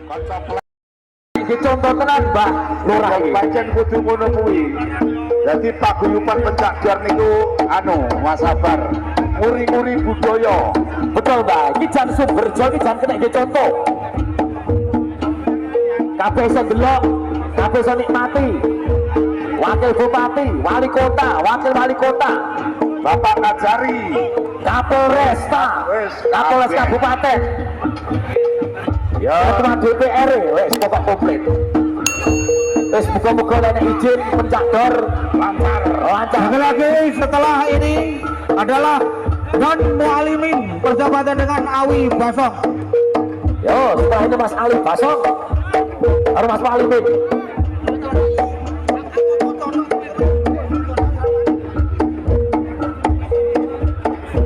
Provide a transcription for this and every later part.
Iki contoh tenan, Mbak Lurah iki. Pancen kudu ngono kuwi. Dadi paguyuban pencak niku Mas Sabar. Nguri-nguri budaya. Betul, Mbak. Iki jan Sumberjo iki jan kena iki contoh. Kabeh iso ndelok, kabeh iso nikmati. Wakil Bupati, Wali Kota, Wakil Wali Kota, Bapak Kajari, Kapolresta, Kapolres Kabupaten. ya Ketua DPR wis pokok komplit. Wis muga-muga nek izin pencakdor lancar. Sekali lagi setelah ini adalah Don Mualimin persahabatan dengan Awi Basong. Yo, setelah ini Mas Ali Basong, harus Mas Mualimin.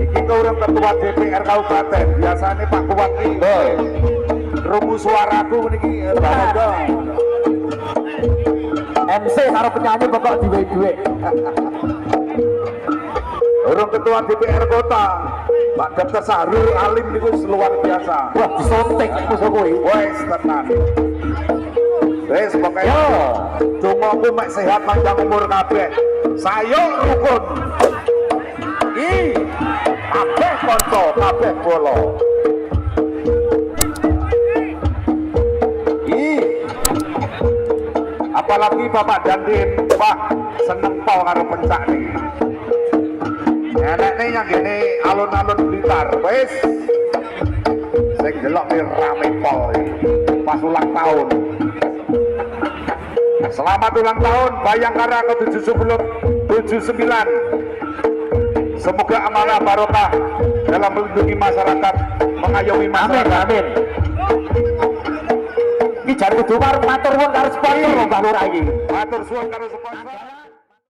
Iki urung ketua DPR Kabupaten. Biasanya Pak Bupati. Rumus suaraku niki bangga. MC karo penyanyi pokok duwe-duwe. Urung ketua DPR Kota. Pak Dr. Sahrul Alim niku luar biasa. Wah, disontek musuh kuwi. Wes tenan. Wes pokoknya Yo, dongaku mek sehat panjang umur kabeh. Sayung rukun. Kabeh kanca, kabeh bola. Apalagi Bapak Dandin, wah seneng pol karo pencak nih. Enek nih yang gini alun-alun Blitar, wes. Sing delok nih rame pol pas ulang tahun. Selamat ulang tahun Bayangkara ke-79. Semoga amanah barokah dalam melindungi masyarakat, mengayomi masyarakat. amin. Iki jar kudu matur nuwun karo sponsor Mbak Lurah iki. Matur suwun karo sponsor.